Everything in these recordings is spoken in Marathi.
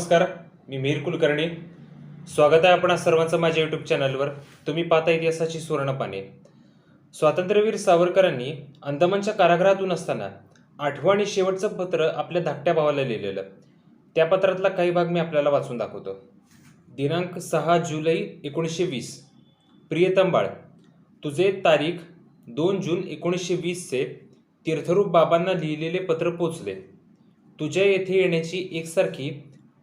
नमस्कार, मी मीर कुलकर्णी. स्वागत आहे आपण सर्वांचं माझ्या यूट्यूब चॅनलवर. तुम्ही पाहता इतिहासाची सुवर्णपाने. स्वातंत्र्यवीर सावरकरांनी अंदमानच्या कारागृहातून असताना 8वं आणि शेवटचं पत्र आपल्या धाकट्या भावाला लिहिलेलं. त्या पत्रातला काही भाग मी आपल्याला वाचून दाखवतो. दिनांक 6 जुलै 1920. प्रियतम बाळ, तुझे तारीख 2 जून 1920चे तीर्थरूप बाबांना लिहिलेले पत्र पोचले. तुझ्या येथे येण्याची एकसारखी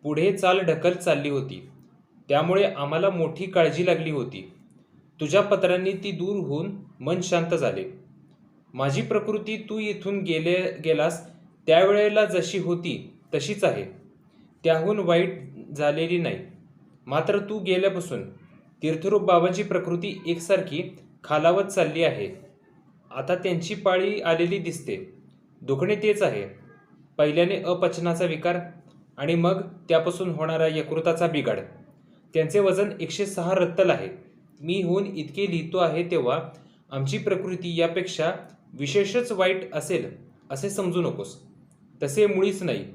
पुढे चाल ढकल चालली होती, त्यामुळे आम्हाला मोठी काळजी लागली होती. तुझ्या पत्रांनी ती दूर होऊन मन शांत झाले. माझी प्रकृती तू इथून गेलास त्यावेळेला जशी होती तशीच आहे, त्याहून वाईट झालेली नाही. मात्र तू गेल्यापासून तीर्थरूप बाबांची प्रकृती एकसारखी खालावत चालली आहे. आता त्यांची पाळी आलेली दिसते. दुखणे तेच आहे. पहिल्याने अपचनाचा विकार आणि मग त्यापासून होणारा यकृताचा बिघाड. त्यांचे वजन 106 रत्तल आहे. मी होऊन इतके लिहितो आहे तेव्हा आमची प्रकृती यापेक्षा विशेषच वाईट असेल असे समजू नकोस. तसे मुळीच नाही.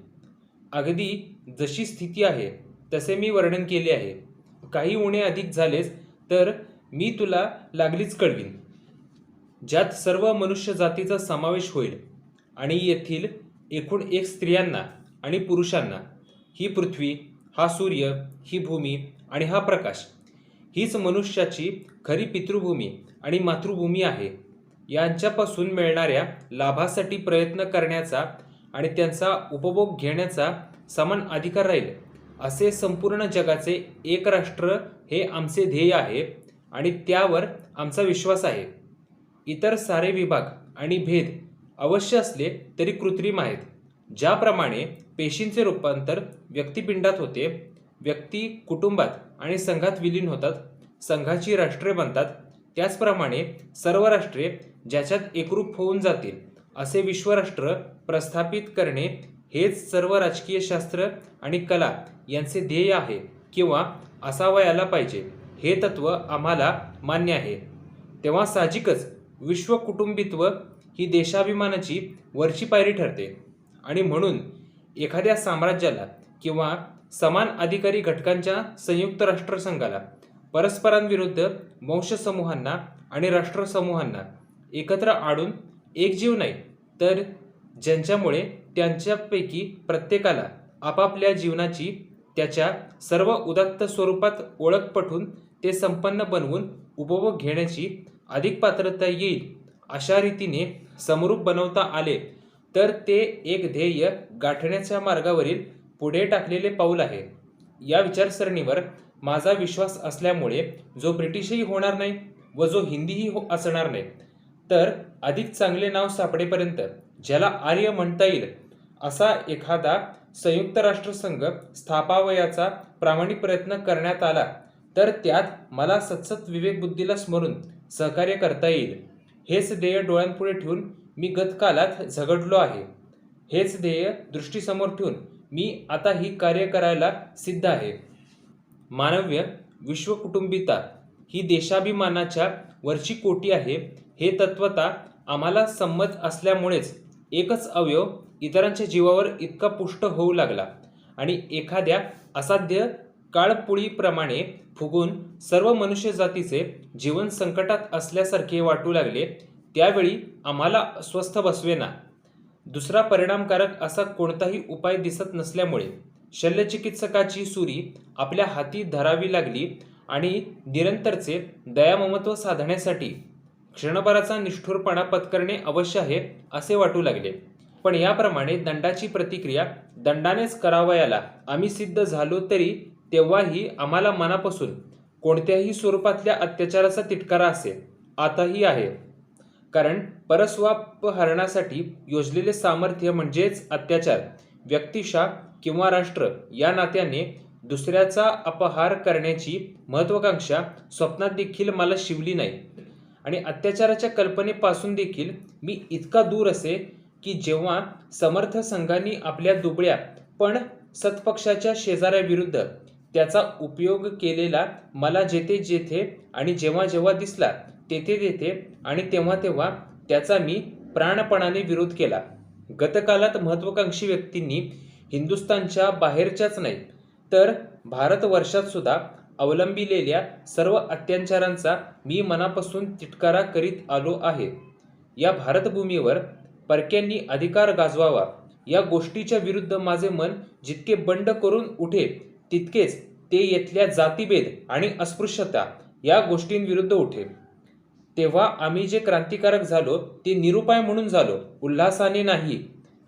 अगदी जशी स्थिती आहे तसे मी वर्णन केले आहे. काही उणे अधिक झालेच तर मी तुला लागलीच कळवीन, ज्यात सर्व मनुष्य जातीचा समावेश होईल आणि येथील एकूण एक स्त्रियांना आणि पुरुषांना. ही पृथ्वी, हा सूर्य, ही भूमी आणि हा प्रकाश, हीच मनुष्याची खरी पितृभूमी आणि मातृभूमी आहे. यांच्यापासून मिळणाऱ्या लाभासाठी प्रयत्न करण्याचा आणि त्यांचा उपभोग घेण्याचा समान अधिकार राहील, असे संपूर्ण जगाचे एक राष्ट्र हे आमचे ध्येय आहे आणि त्यावर आमचा विश्वास आहे. इतर सारे विभाग आणि भेद अवश्य असले तरी कृत्रिम आहेत. ज्याप्रमाणे पेशींचे रूपांतर व्यक्तिपिंडात होते, व्यक्ती कुटुंबात आणि संघात विलीन होतात, संघाची राष्ट्रे बनतात, त्याचप्रमाणे सर्व राष्ट्रे ज्याच्यात एकरूप होऊन जातील असे विश्वराष्ट्र प्रस्थापित करणे हेच सर्व राजकीय शास्त्र आणि कला यांचे ध्येय आहे किंवा असावयाला पाहिजे. हे तत्व आम्हाला मान्य आहे. तेव्हा साहजिकच विश्वकुटुंबित्व ही देशाभिमानाची वरची पायरी ठरते आणि म्हणून एखाद्या साम्राज्याला किंवा समान अधिकारी घटकांच्या संयुक्त राष्ट्रसंघाला परस्परांविरुद्ध वंशसमूहांना आणि राष्ट्रसमूहांना एकत्र आणून एकजीव नाही तर ज्यांच्यामुळे त्यांच्यापैकी प्रत्येकाला आपापल्या जीवनाची त्याच्या सर्व उदात्त स्वरूपात ओळख पटवून ते संपन्न बनवून उपभोग घेण्याची अधिक पात्रता येईल अशा रीतीने समरूप बनवता आले तर ते एक ध्येय गाठण्याच्या मार्गावरील पुढे टाकलेले पाऊल आहे. या विचारसरणीवर माझा विश्वास असल्यामुळे जो ब्रिटिशही होणार नाही व जो हिंदीही असणार नाही, तर अधिक चांगले नाव सापडेपर्यंत ज्याला आर्य म्हणता येईल असा एखादा संयुक्त राष्ट्रसंघ स्थापावयाचा प्रामाणिक प्रयत्न करण्यात आला तर त्यात मला सतसत विवेकबुद्धीला स्मरून सहकार्य करता येईल. हेच ध्येय डोळ्यांपुढे ठेवून मी गतकालात झगडलो आहे. हेच ध्येय दृष्टीसमोर ठेवून मी आता ही कार्य करायला सिद्ध आहे. मानव्य विश्वकुटुंबिता ही देशाभिमानाच्या वरची कोटी आहे हे तत्वता आम्हाला संमत असल्यामुळेच एकच अवयव इतरांच्या जीवावर इतका पुष्ट होऊ लागला आणि एखाद्या असाध्य काळपुळीप्रमाणे फुगून सर्व मनुष्य जातीचे जीवन संकटात असल्यासारखे वाटू लागले. त्यावेळी आम्हाला स्वस्थ बसवेना. दुसरा परिणामकारक असा कोणताही उपाय दिसत नसल्यामुळे शल्यचिकित्सकाची सुरी आपल्या हाती धरावी लागली आणि निरंतरचे दयाममत्व साधण्यासाठी क्षणभराचा निष्ठुरपणा पत्करणे अवश्य आहे असे वाटू लागले. पण याप्रमाणे दंडाची प्रतिक्रिया दंडानेच करावयाला आम्ही सिद्ध झालो तरी तेव्हाही आम्हाला मनापासून कोणत्याही स्वरूपातल्या अत्याचाराचा तिटकारा असेल, आताही आहे. कारण परस्वापहरणासाठी योजलेले सामर्थ्य म्हणजेच अत्याचार. व्यक्तिशा किंवा राष्ट्र या नात्याने दुसऱ्याचा अपहार करण्याची महत्वाकांक्षा स्वप्नात देखील मला शिवली नाही आणि अत्याचाराच्या कल्पनेपासून देखील मी इतका दूर असे की जेव्हा समर्थ संघांनी आपल्या दुबळ्या पण सत्पक्षाच्या शेजाऱ्याविरुद्ध त्याचा उपयोग केलेला मला जेथे जेथे आणि जेव्हा जेव्हा दिसला तेथे तेथे आणि तेव्हा तेव्हा त्याचा मी प्राणपणाने विरोध केला. गतकालात महत्वाकांक्षी व्यक्तींनी हिंदुस्थानच्या बाहेरच्याच नाही तर भारतवर्षात सुद्धा अवलंबिलेल्या सर्व अत्याचारांचा मी मनापासून तिटकारा करीत आलो आहे. या भारतभूमीवर परक्यांनी अधिकार गाजवावा या गोष्टीच्या विरुद्ध माझे मन जितके बंड करून उठे, तितकेच ते येथल्या जातीभेद आणि अस्पृश्यता या गोष्टींविरुद्ध उठे. तेव्हा आम्ही जे क्रांतिकारक झालो ते निरुपाय म्हणून झालो, उल्हासाने नाही.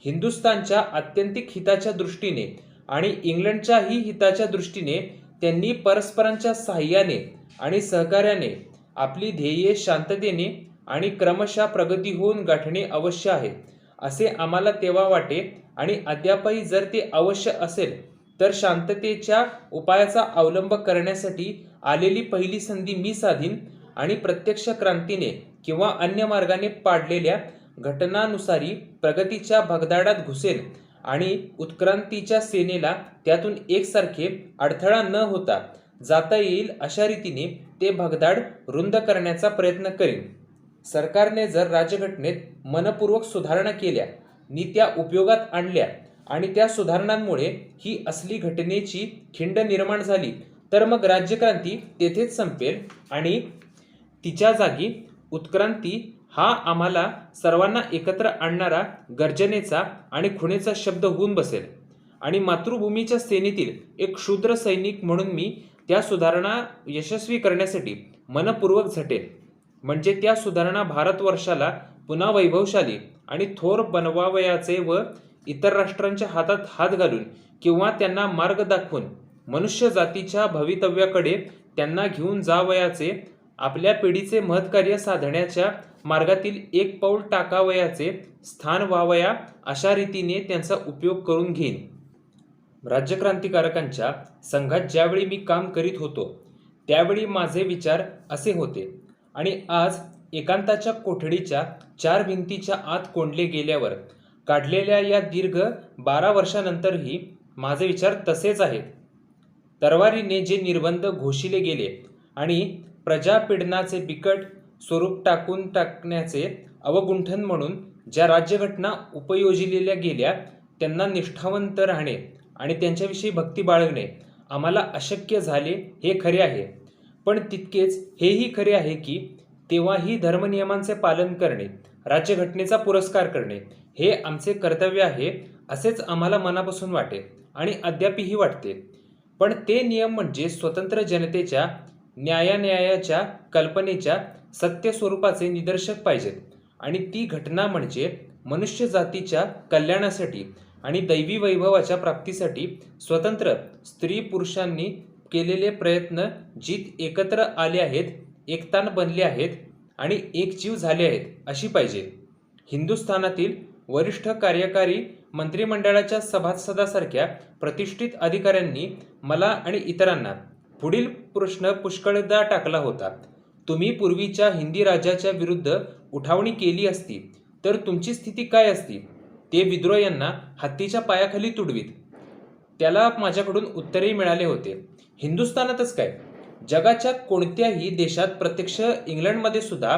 हिंदुस्थानच्या आत्यंतिक हिताच्या दृष्टीने आणि इंग्लंडच्याही हिताच्या दृष्टीने त्यांनी परस्परांच्या साहाय्याने आणि सहकार्याने आपली ध्येये शांततेने आणि क्रमशः प्रगती होऊन गाठणे आवश्यक आहे असे आम्हाला तेव्हा वाटे आणि अद्यापही जर ते आवश्यक असेल तर शांततेच्या उपायाचा अवलंब करण्यासाठी आलेली पहिली संधी मी साधीन आणि प्रत्यक्ष क्रांतीने किंवा अन्य मार्गाने पाडलेल्या घटनानुसारी प्रगतीच्या भगदाडात घुसेल आणि उत्क्रांतीच्या सेनेला त्यातून एकसारखे अडथळा न होता जाता येईल अशा रीतीने ते भगदाड रुंद करण्याचा प्रयत्न करीन. सरकारने जर राज्यघटनेत मनपूर्वक सुधारणा केल्या नि त्या उपयोगात आणल्या आणि त्या सुधारणांमुळे ही असली घटनेची खिंड निर्माण झाली तर मग राज्यक्रांती तेथेच संपेल आणि तिच्या जागी उत्क्रांती हा आम्हाला सर्वांना एकत्र आणणारा गर्जनेचा आणि खुणेचा शब्द होऊन बसेल. आणि मातृभूमीच्या सेनेतील एक शूद्र सैनिक म्हणून मी त्या सुधारणा यशस्वी करण्यासाठी मनपूर्वक झटेल. म्हणजे त्या सुधारणा भारतवर्षाला पुन्हा वैभवशाली आणि थोर बनवावयाचे व इतर राष्ट्रांच्या हातात हात घालून किंवा त्यांना मार्ग दाखवून मनुष्य जातीच्या भवितव्याकडे त्यांना घेऊन जावयाचे, आपल्या पिढीचे महत्कार्य साधण्याच्या मार्गातील एक पाऊल टाकावयाचे स्थान व्हावया अशा रीतीने त्यांचा उपयोग करून घेईन. राज्यक्रांतिकारकांच्या संघात ज्यावेळी मी काम करीत होतो त्यावेळी माझे विचार असे होते आणि आज एकांताच्या कोठडीच्या 4 भिंतीच्या आत कोंडले गेल्यावर काढलेल्या या दीर्घ 12 वर्षानंतरही माझे विचार तसेच आहेत. तरवारीने जे निर्बंध घोषिले गेले आणि प्रजापीडनाचे बिकट स्वरूप टाकून टाकण्याचे अवगुंठन म्हणून ज्या राज्यघटना उपयोजिलेल्या गेल्या त्यांना निष्ठावंत राहणे आणि त्यांच्याविषयी भक्ती बाळगणे आम्हाला अशक्य झाले हे खरे आहे. पण तितकेच हेही खरे आहे की तेव्हाही धर्मनियमांचे पालन करणे, राज्यघटनेचा पुरस्कार करणे हे आमचे कर्तव्य आहे असेच आम्हाला मनापासून वाटे आणि अद्यापही वाटते. पण ते नियम म्हणजे स्वतंत्र जनतेच्या न्यायाच्या कल्पनेच्या सत्य स्वरूपाचे निदर्शक पाहिजेत आणि ती घटना म्हणजे मनुष्य जातीच्या कल्याणासाठी आणि दैवी वैभवाच्या प्राप्तीसाठी स्वतंत्र स्त्री पुरुषांनी केलेले प्रयत्न जित एकत्र आले आहेत, एकतान बनले आहेत आणि एक जीव झाले आहेत अशी पाहिजे. हिंदुस्थानातील वरिष्ठ कार्यकारी मंत्रिमंडळाच्या सभासदासारख्या प्रतिष्ठित अधिकाऱ्यांनी मला आणि इतरांना पुढील प्रश्न पुष्कळदा टाकला होता. तुम्ही पूर्वीच्या हिंदी राजाच्या विरुद्ध उठावणी केली असती तर तुमची स्थिती काय असती? ते विद्रोह्यांना हत्तीच्या पायाखाली तुडवीत. त्याला माझ्याकडून उत्तरही मिळाले होते. हिंदुस्थानातच काय, जगाच्या कोणत्याही देशात, प्रत्यक्ष इंग्लंडमध्ये सुद्धा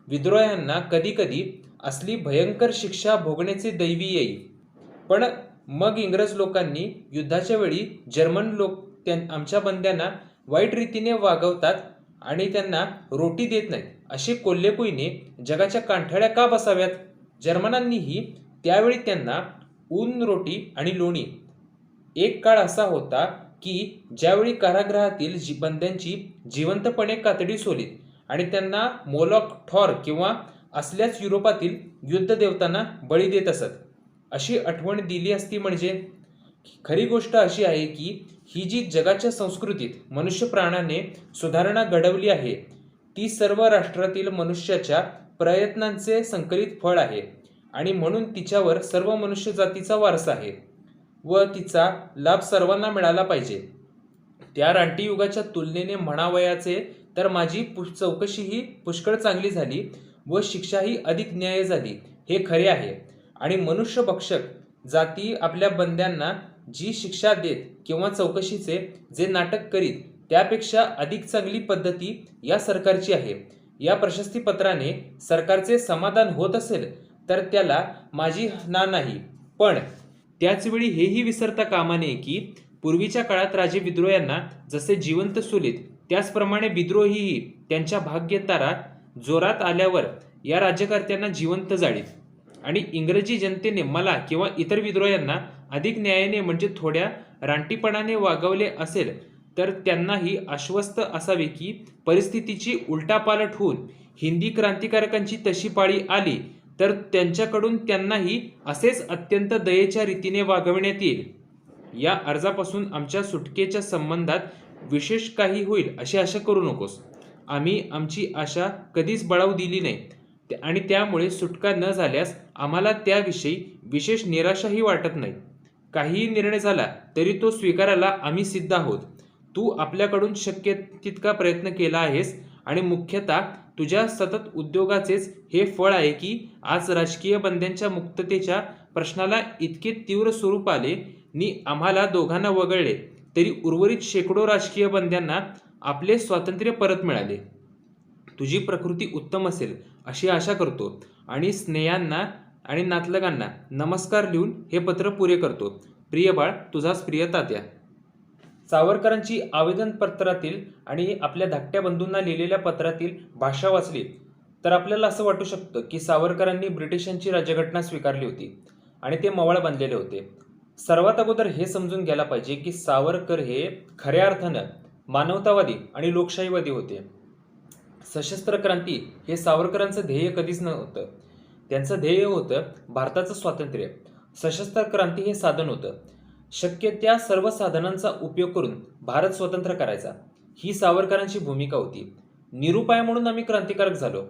विद्रोह्यांना कधी कधी असली भयंकर शिक्षा भोगण्याचे दैवी येईल. पण मग इंग्रज लोकांनी युद्धाच्या वेळी जर्मन लोक आमच्या बंद्यांना वाईट रीतीने वागवतात आणि त्यांना रोटी देत नाहीत असे कोल्हेपुईने जगाच्या कांठळ्या का बसाव्यात? जर्मनांनीही त्यावेळी त्यांना ऊन, रोटी आणि लोणी. एक काळ असा होता की ज्यावेळी कारागृहातील बंद्यांची जिवंतपणे कातडी सोलीत आणि त्यांना मोलॉक, थॉर किंवा असल्याच युरोपातील युद्ध देवतांना बळी देत असत. अशी आठवण दिली असती म्हणजे. खरी गोष्ट अशी आहे की ही जी जगाच्या संस्कृतीत मनुष्य प्राणाने सुधारणा घडवली आहे ती सर्व राष्ट्रातील मनुष्याच्या प्रयत्नांचे संकलित फळ आहे आणि म्हणून तिच्यावर सर्व मनुष्य जातीचा वारसा आहे व तिचा लाभ सर्वांना मिळाला पाहिजे. त्या रानटी युगाच्या तुलनेने म्हणावयाचे तर माझी चौकशीही पुष्कळ चांगली झाली व शिक्षाही अधिक न्याय झाली हे खरे आहे. आणि मनुष्य भक्षक जाती आपल्या बंद्यांना जी शिक्षा देत किंवा चौकशीचे जे नाटक करीत त्यापेक्षा अधिक चांगली पद्धती या सरकारची आहे. या प्रशस्तीपत्राने सरकारचे समाधान होत असेल तर त्याला माझी ना नाही. पण त्याचवेळी हेही विसरता कामा नये की पूर्वीच्या काळात राजे विद्रोह्यांना जसे जिवंत सोलीत त्याचप्रमाणे विद्रोहीही त्यांच्या भाग्यतारा जोरात आल्यावर या राज्यकर्त्यांना जिवंत जाळीत आणि इंग्रजी जनतेने मला किंवा इतर विद्रोह्यांना अधिक न्यायाने म्हणजे थोड्या रानटीपणाने वागवले असेल तर त्यांनाही आश्वस्त असावे की परिस्थितीची उलटापालट होऊन हिंदी क्रांतिकारकांची तशी पाळी आली तर त्यांच्याकडून त्यांनाही असेच अत्यंत दयेच्या रीतीने वागविण्यात येईल. या अर्जापासून आमच्या सुटकेच्या संबंधात विशेष काही होईल अशी आशा करू नकोस. आम्ही आमची आशा कधीच बळावू दिली नाही आणि त्यामुळे सुटका न झाल्यास आम्हाला त्याविषयी विशेष निराशाही वाटत नाही. काहीही निर्णय झाला तरी तो स्वीकारायला आम्ही सिद्ध आहोत. तू आपल्याकडून शक्य तितका प्रयत्न केला आहेस आणि मुख्यतः तुझ्या सतत उद्योगाचेच हे फळ आहे की आज राजकीय बंद्यांच्या मुक्ततेच्या प्रश्नाला इतके तीव्र स्वरूप आले नि आम्हाला दोघांना वगळले तरी उर्वरित शेकडो राजकीय बंद्यांना आपले स्वातंत्र्य परत मिळाले. तुझी प्रकृती उत्तम असेल अशी आशा करतो आणि स्नेहांना आणि नातलगांना नमस्कार लिहून हे पत्र पुरे करतो. प्रिय बाळ, तुझाच प्रिय तात्या. सावरकरांची आवेदन पत्रातील आणि आपल्या धाकट्या बंधूंना लिहिलेल्या पत्रातील भाषा वाचली तर आपल्याला असं वाटू शकतं की सावरकरांनी ब्रिटिशांची राज्यघटना स्वीकारली होती आणि ते मवाळ बनलेले होते. सर्वात अगोदर हे समजून घ्यायला पाहिजे की सावरकर हे खऱ्या अर्थानं मानवतावादी आणि लोकशाहीवादी होते. सशस्त्र क्रांती हे सावरकरांचं ध्येय कधीच नव्हतं. त्यांचं ध्येय होतं भारताचं स्वातंत्र्य. सशस्त्र क्रांती हे साधन होतं. शक्य त्या सर्व साधनांचा उपयोग करून भारत स्वतंत्र करायचा ही सावरकरांची भूमिका होती. निरुपाय म्हणून आम्ही क्रांतिकारक झालो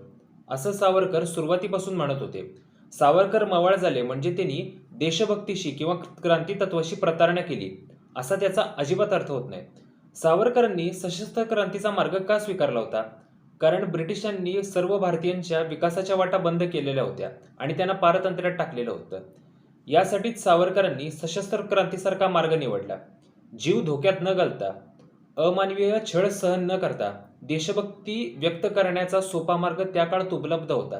असं सावरकर सुरुवातीपासून म्हणत होते. सावरकर मवाळ झाले म्हणजे त्यांनी देशभक्तीशी किंवा क्रांती तत्वाशी प्रतारणा केली असा त्याचा अजिबात अर्थ होत नाही. सावरकरांनी सशस्त्र क्रांतीचा मार्ग का स्वीकारला होता? कारण ब्रिटिशांनी सर्व भारतीयांच्या विकासाच्या वाटा बंद केलेल्या होत्या आणि त्यांना पारतंत्र्यात टाकलेलं होतं. यासाठीच सावरकरांनी सशस्त्र क्रांतीसारखा मार्ग निवडला. जीव धोक्यात न घालता, अमानवीय छळ सहन न करता देशभक्ती व्यक्त करण्याचा सोपा मार्ग त्या काळात उपलब्ध होता.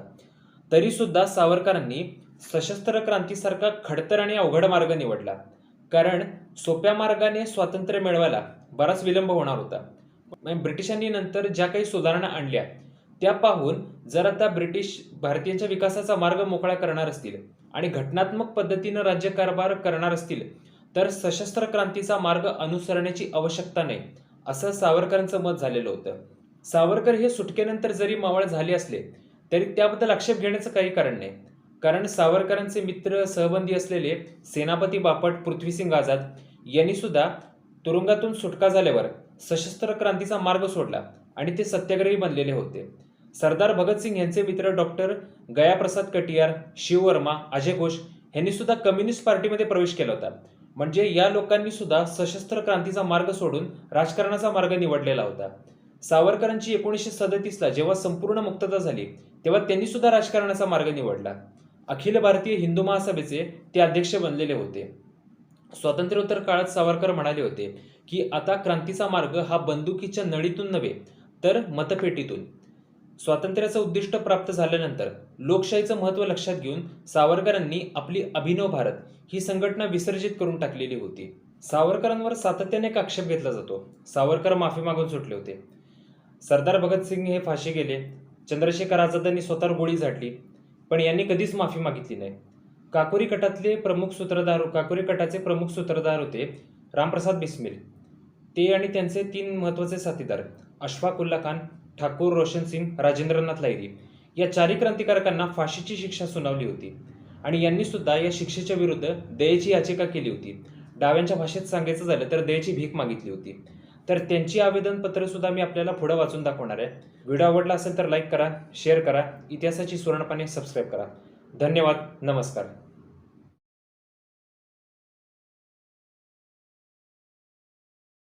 तरी सुद्धा सावरकरांनी सशस्त्र क्रांतीसारखा खडतर आणि अवघड मार्ग निवडला. कारण सोप्या मार्गाने स्वातंत्र्य मिळवायला बराच विलंब होणार होता. ब्रिटिशांनी नंतर ज्या काही सुधारणा आणल्या त्या पाहून जर आता ब्रिटिश भारतीयांच्या विकासाचा मार्ग मोकळा करणार असतील आणि घटनात्मक पद्धतीनं राज्यकारभार करणार असतील तर सशस्त्र क्रांतीचा मार्ग अनुसरण्याची आवश्यकता नाही असं सावरकरांचं मत झालेलं होतं. सावरकर हे सुटकेनंतर जरी मावळ झाले असले तरी त्याबद्दल आक्षेप घेण्याचं काही कारण नाही. कारण सावरकरांचे मित्र सहबंदी असलेले सेनापती बापट, पृथ्वीसिंग आझाद यांनी सुद्धा तुरुंगातून सुटका झाल्यावर सशस्त्र क्रांतीचा मार्ग सोडला आणि ते सत्याग्रही बनलेले होते. सरदार भगतसिंग यांचे मित्र डॉक्टर गयाप्रसाद कटियार, शिववर्मा, अजय घोष यांनी सुद्धा कम्युनिस्ट पार्टीमध्ये प्रवेश केला होता. म्हणजे या लोकांनी सुद्धा सशस्त्र क्रांतीचा मार्ग सोडून राजकारणाचा मार्ग निवडलेला होता. सावरकरांची 1937ला जेव्हा संपूर्ण मुक्तता झाली तेव्हा त्यांनी सुद्धा राजकारणाचा मार्ग निवडला. अखिल भारतीय हिंदू महासभेचे ते अध्यक्ष बनलेले होते. स्वातंत्र्योत्तर काळात सावरकर म्हणाले होते की आता क्रांतीचा मार्ग हा बंदुकीच्या नळीतून नव्हे तर मतपेटीतून. स्वातंत्र्याचं उद्दिष्ट प्राप्त झाल्यानंतर लोकशाहीचं महत्त्व लक्षात घेऊन सावरकरांनी आपली अभिनव भारत ही संघटना विसर्जित करून टाकलेली होती. सावरकरांवर सातत्याने एक आक्षेप घेतला जातो. सावरकर माफी मागून सुटले होते. सरदार भगतसिंग हे फाशी गेले. चंद्रशेखर आझादांनी स्वतःवर गोळी झाडली पण यांनी कधीच माफी मागितली नाही. काकोरी कटाचे प्रमुख सूत्रधार होते रामप्रसाद बिस्मिल. ते आणि त्यांचे 3 महत्त्वाचे साथीदार अशफाक उल्ला खान, ठाकूर रोशन सिंग, राजेंद्रनाथ लाहिरी या 4 क्रांतिकारकांना फाशीची शिक्षा सुनावली होती आणि यांनी सुद्धा या शिक्षेच्या विरुद्ध दयेची याचिका केली होती. डाव्यांच्या भाषेत सांगायचं झालं तर दयेची भीक मागितली होती. तर त्यांची आवेदनपत्र सुद्धा मी आपल्याला पुढे वाचून दाखवणार आहे. व्हिडिओ आवडला असेल तर लाईक करा, शेअर करा, इतिहासाची सुवर्णपाने सबस्क्राईब करा. धन्यवाद. नमस्कार.